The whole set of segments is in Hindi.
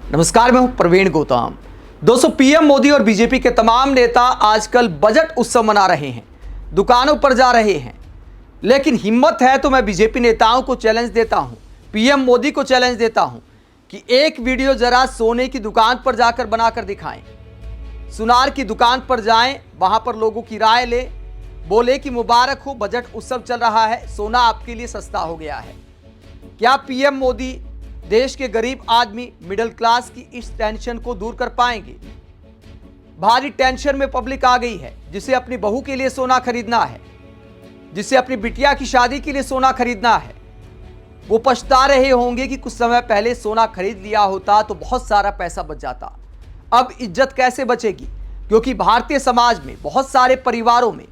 नमस्कार, मैं हूं प्रवीण गौतम। दोस्तों, पीएम मोदी और बीजेपी के तमाम नेता आजकल बजट उत्सव मना रहे हैं, दुकानों पर जा रहे हैं। लेकिन हिम्मत है तो मैं बीजेपी नेताओं को चैलेंज देता हूं, पीएम मोदी को चैलेंज देता हूं कि एक वीडियो जरा सोने की दुकान पर जाकर बनाकर दिखाएं। सुनार की दुकान पर जाएं, वहां पर लोगों की राय ले, बोले कि मुबारक हो, बजट उत्सव चल रहा है, सोना आपके लिए सस्ता हो गया है। क्या पीएम मोदी देश के गरीब आदमी, मिडिल क्लास की इस टेंशन को दूर कर पाएंगे? भारी टेंशन में पब्लिक आ गई है, जिसे अपनी बहू के लिए सोना खरीदना है, जिसे अपनी बिटिया की शादी के लिए सोना खरीदना है। वो पछता रहे होंगे कि कुछ समय पहले सोना खरीद लिया होता तो बहुत सारा पैसा बच जाता। अब इज्जत कैसे बचेगी? क्योंकि भारतीय समाज में बहुत सारे परिवारों में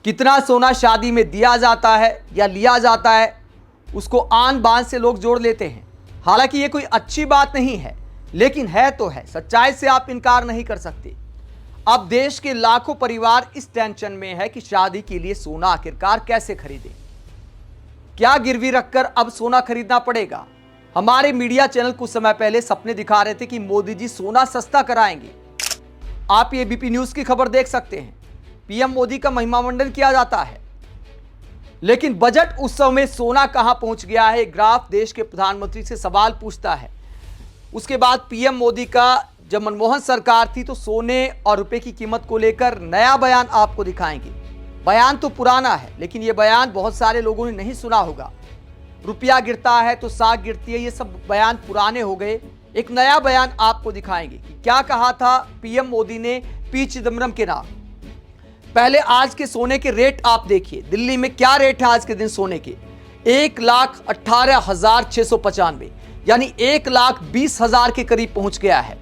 कितना सोना शादी में दिया जाता है या लिया जाता है, उसको आन बान से लोग जोड़ लेते हैं। हालांकि ये कोई अच्छी बात नहीं है, लेकिन है तो है, सच्चाई से आप इनकार नहीं कर सकते। अब देश के लाखों परिवार इस टेंशन में है कि शादी के लिए सोना आखिरकार कैसे खरीदें, क्या गिरवी रखकर अब सोना खरीदना पड़ेगा। हमारे मीडिया चैनल कुछ समय पहले सपने दिखा रहे थे कि मोदी जी सोना सस्ता कराएंगे। आप ये एबीपी न्यूज की खबर देख सकते हैं। पीएम मोदी का महिमामंडन किया जाता है, लेकिन बजट उत्सव में सोना कहां पहुंच गया है? ग्राफ देश के प्रधानमंत्री से सवाल पूछता है। उसके बाद पीएम मोदी का जब मनमोहन सरकार थी तो सोने और रुपए की कीमत को लेकर नया बयान आपको दिखाएंगे। बयान तो पुराना है, लेकिन यह बयान बहुत सारे लोगों ने नहीं सुना होगा। रुपया गिरता है तो साग गिरती है, ये सब बयान पुराने हो गए। एक नया बयान आपको दिखाएंगे कि क्या कहा था पीएम मोदी ने पी चिदम्बरम के नाम। पहले आज के सोने के रेट आप देखिए। दिल्ली में क्या रेट है आज के दिन सोने के? 1,18,695, यानी 1,20,000 के करीब पहुंच गया है।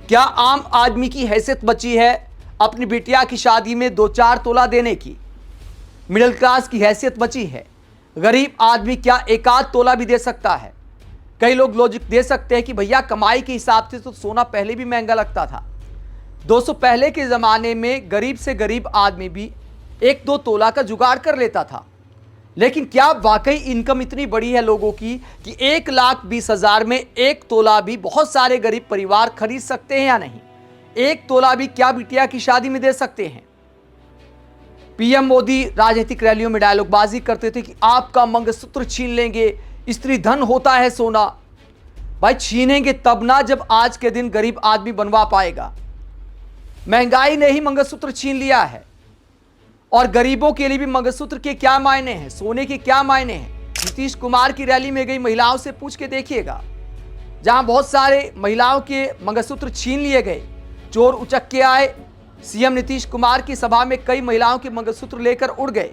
क्या आम आदमी की हैसियत बची है अपनी बिटिया की शादी में 2-4 तोला देने की? मिडिल क्लास की हैसियत बची है? गरीब आदमी क्या 1-आध तोला भी दे सकता है? कई लोग लॉजिक दे सकते हैं कि भैया कमाई के हिसाब से तो सोना पहले भी महंगा लगता था। दोस्तों, पहले के ज़माने में गरीब से गरीब आदमी भी 1-2 तोला का जुगाड़ कर लेता था। लेकिन क्या वाकई इनकम इतनी बड़ी है लोगों की कि 1,20,000 में 1 तोला भी बहुत सारे गरीब परिवार खरीद सकते हैं या नहीं? 1 तोला भी क्या बिटिया की शादी में दे सकते हैं? पीएम मोदी राजनीतिक रैलियों में डायलॉगबाजी करते थे कि आपका मंगलसूत्र छीन लेंगे, स्त्री धन होता है सोना। भाई, छीनेंगे तब ना जब आज के दिन गरीब आदमी बनवा पाएगा। महंगाई ने ही मंगलसूत्र छीन लिया है, और गरीबों के लिए भी मंगलसूत्र के क्या मायने हैं, सोने के क्या मायने हैं? नीतीश कुमार की रैली में गई महिलाओं से पूछ के देखिएगा, जहां बहुत सारे महिलाओं के मंगलसूत्र छीन लिए गए, चोर उचक के आए। सीएम नीतीश कुमार की सभा में कई महिलाओं के मंगलसूत्र लेकर उड़ गए।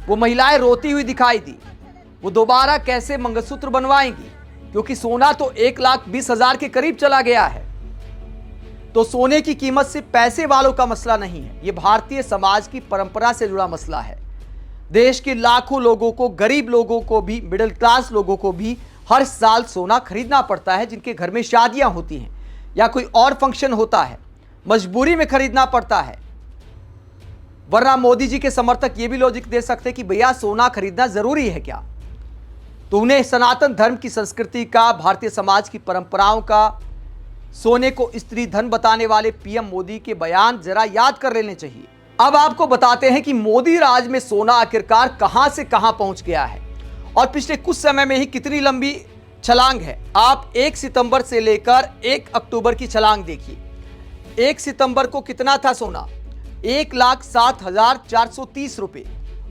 वो महिलाएं रोती हुई दिखाई दी। वो दोबारा कैसे मंगलसूत्र बनवाएंगी? क्योंकि सोना तो 1,20,000 के करीब चला गया है। तो सोने की कीमत सिर्फ पैसे वालों का मसला नहीं है, यह भारतीय समाज की परंपरा से जुड़ा मसला है। देश के लाखों लोगों को, गरीब लोगों को भी, मिडिल क्लास लोगों को भी हर साल सोना खरीदना पड़ता है। जिनके घर में शादियां होती हैं या कोई और फंक्शन होता है, मजबूरी में खरीदना पड़ता है। वरना मोदी जी के समर्थक ये भी लॉजिक दे सकते हैं कि भैया सोना खरीदना जरूरी है क्या? तो उन्हें सनातन धर्म की संस्कृति का, भारतीय समाज की परंपराओं का, सोने को स्त्री धन बताने वाले पीएम मोदी के बयान जरा याद कर लेने चाहिए। अब आपको बताते हैं कि मोदी राज में सोना आखिरकार कहां से कहां पहुंच गया है, और पिछले कुछ समय में ही कितनी लंबी छलांग है। आप 1 सितंबर से लेकर 1 अक्टूबर की छलांग देखिए। 1 सितंबर को कितना था सोना? 1,07,430 रुपये,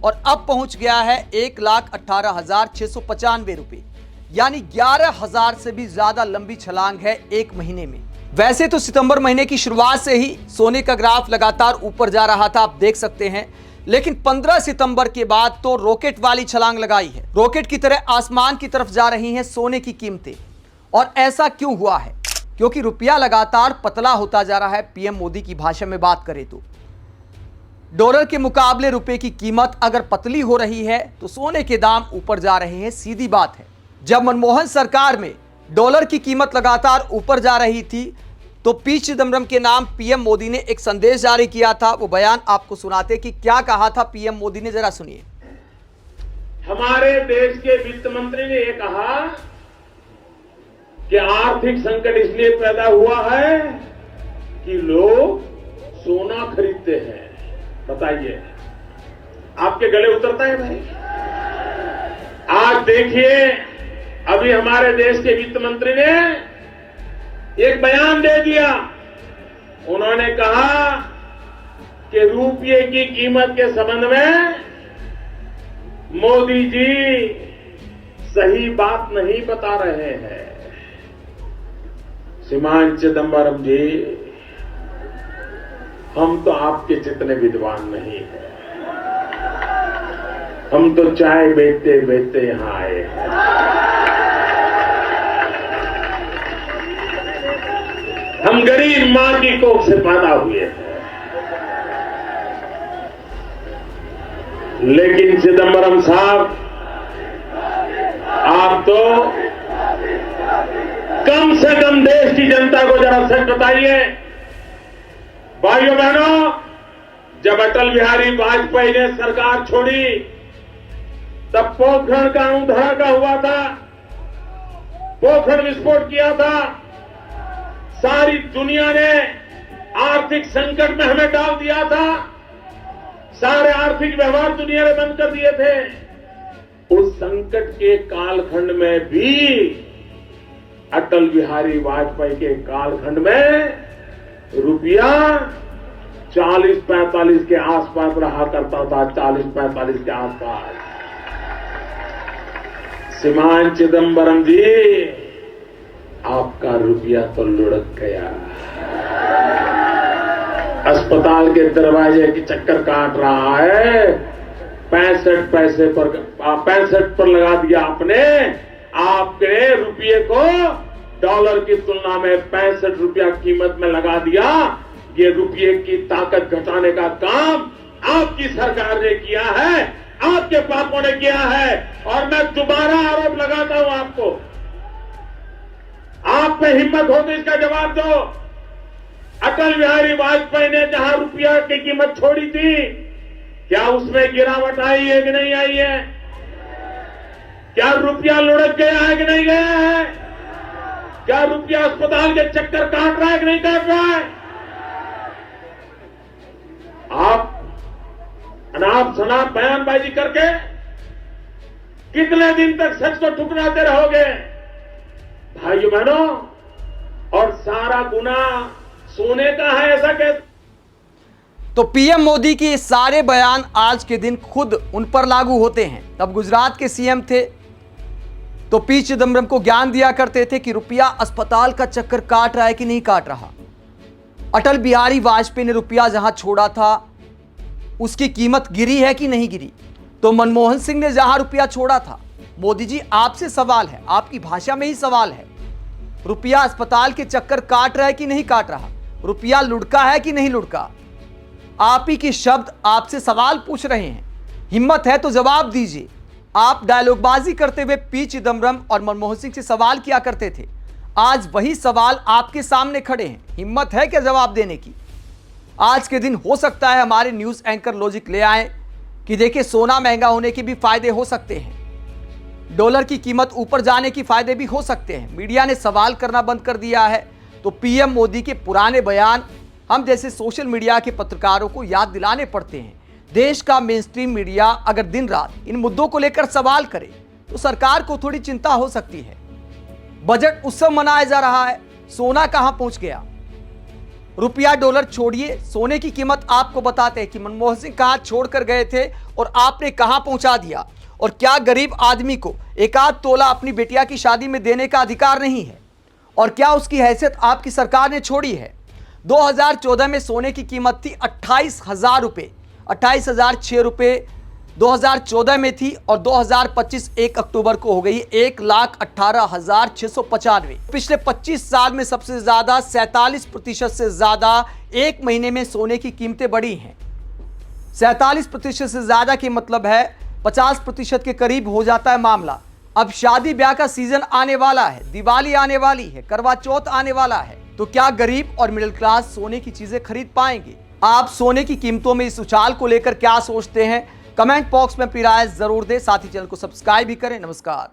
और अब पहुंच गया है 1,18,695 रुपये, यानी 11,000 से भी ज्यादा लंबी छलांग है एक महीने में। वैसे तो सितंबर महीने की शुरुआत से ही सोने का ग्राफ लगातार ऊपर जा रहा था, आप देख सकते हैं। लेकिन 15 सितंबर के बाद तो रॉकेट वाली छलांग लगाई है। रॉकेट की तरह आसमान की तरफ जा रही हैं सोने की कीमतें। और ऐसा क्यों हुआ है? क्योंकि रुपया लगातार पतला होता जा रहा है। पीएम मोदी की भाषा में बात करें तो डॉलर के मुकाबले रुपए की कीमत अगर पतली हो रही है तो सोने के दाम ऊपर जा रहे हैं, सीधी बात है। जब मनमोहन सरकार में डॉलर की कीमत लगातार ऊपर जा रही थी तो पी चिदम्बरम के नाम पीएम मोदी ने एक संदेश जारी किया था। वो बयान आपको सुनाते कि क्या कहा था पीएम मोदी ने, जरा सुनिए। हमारे देश के वित्त मंत्री ने यह कहा कि आर्थिक संकट इसलिए पैदा हुआ है कि लोग सोना खरीदते हैं। बताइए, आपके गले उतरता है भाई? आज देखिए, अभी हमारे देश के वित्त मंत्री ने एक बयान दे दिया। उन्होंने कहा कि रुपये की कीमत के संबंध में मोदी जी सही बात नहीं बता रहे हैं। श्रीमान चिदंबरम जी, हम तो आपके जितने विद्वान नहीं हैं। हम तो चाय बेचते बेचते यहां आए हैं। हम गरीब मां की कोख से पैदा हुए हैं। लेकिन चिदंबरम साहब, आप तो कम से कम देश की जनता को जरा सच बताइए। भाइयों बहनों, जब अटल बिहारी वाजपेयी ने सरकार छोड़ी, तब पोखरण का धमाका हुआ था, पोखरण विस्फोट किया था। सारी दुनिया ने आर्थिक संकट में हमें डाल दिया था। सारे आर्थिक व्यवहार दुनिया ने बंद कर दिए थे। उस संकट के कालखंड में भी अटल बिहारी वाजपेयी के कालखंड में रुपया 40-45 के आसपास रहा करता था। 40-45 के आसपास। श्रीमान चिदंबरम जी, आपका रुपया तो लुढ़क गया। अस्पताल के दरवाजे की चक्कर काट रहा है। 65 पर लगा दिया आपने। आपके रुपये को डॉलर की तुलना में 65 रुपया कीमत में लगा दिया। ये रुपये की ताकत घटाने का काम आपकी सरकार ने किया है, आपके पापों ने किया है। और मैं दोबारा आरोप लगाता हूं आपको। आप में हिम्मत हो तो इसका जवाब दो। अटल बिहारी वाजपेयी ने जहां रुपया की कीमत छोड़ी थी, क्या उसमें गिरावट आई है कि नहीं आई है? क्या रुपया लुढ़क गया है कि नहीं गया है? क्या रुपया अस्पताल के चक्कर काट रहा है कि नहीं काट रहा है? आप अनाप शनाप बयानबाजी करके कितने दिन तक सच को ठुकराते रहोगे? भाइयों बहनों, और सारा गुना सोने का है, ऐसा कैसे? तो पीएम मोदी के सारे बयान आज के दिन खुद उन पर लागू होते हैं। तब गुजरात के सीएम थे तो पी चिदंबरम को ज्ञान दिया करते थे कि रुपया अस्पताल का चक्कर काट रहा है कि नहीं काट रहा। अटल बिहारी वाजपेयी ने रुपया जहां छोड़ा था उसकी कीमत गिरी है कि नहीं गिरी। तो मनमोहन सिंह ने जहां रुपया छोड़ा था, मोदी जी आपसे सवाल है, आपकी भाषा में ही सवाल है, रुपया अस्पताल के चक्कर काट रहा है कि नहीं काट रहा, रुपया लुढ़का है कि नहीं लुढ़का। आप ही के शब्द आपसे सवाल पूछ रहे हैं। हिम्मत है तो जवाब दीजिए। आप डायलॉगबाजी करते हुए पी चिदंबरम और मनमोहन सिंह से सवाल किया करते थे। आज वही सवाल आपके सामने खड़े हैं। हिम्मत है क्या जवाब देने की? आज के दिन हो सकता है हमारे न्यूज एंकर लॉजिक ले आए कि देखिए, सोना महंगा होने के भी फायदे हो सकते हैं, डॉलर की कीमत ऊपर जाने की फायदे भी हो सकते हैं। मीडिया ने सवाल करना बंद कर दिया है। तो पीएम मोदी के पुराने बयान हम जैसे सोशल मीडिया के पत्रकारों को याद दिलाने पड़ते हैं। देश का मेनस्ट्रीम मीडिया अगर दिन रात इन मुद्दों को लेकर सवाल करे तो सरकार को थोड़ी चिंता हो सकती है। बजट उत्सव मनाया जा रहा है, सोना कहां पहुंच गया? रुपया डॉलर छोड़िए, सोने की कीमत आपको बताते हैं कि मनमोहन सिंह कहां छोड़कर गए थे और आपने कहां पहुंचा दिया। और क्या गरीब आदमी को एक आध तोला अपनी बेटिया की शादी में देने का अधिकार नहीं है? और क्या उसकी हैसियत आपकी सरकार ने छोड़ी है? 2014 में सोने की कीमत थी 28,000 रुपये, 28,006 रुपये 2014 में थी। और 2025 1 अक्टूबर को हो गई 1,18,695। पिछले 25 साल में सबसे ज्यादा 47% से ज्यादा एक महीने में सोने की कीमतें बढ़ी हैं। 47% से ज्यादा की मतलब है 50% के करीब हो जाता है मामला। अब शादी ब्याह का सीजन आने वाला है, दिवाली आने वाली है, करवा चौथ आने वाला है। तो क्या गरीब और मिडिल क्लास सोने की चीजें खरीद पाएंगे? आप सोने की कीमतों में इस उछाल को लेकर क्या सोचते हैं? कमेंट बॉक्स में अपनी राय जरूर दें। साथ ही चैनल को सब्सक्राइब भी करें। नमस्कार।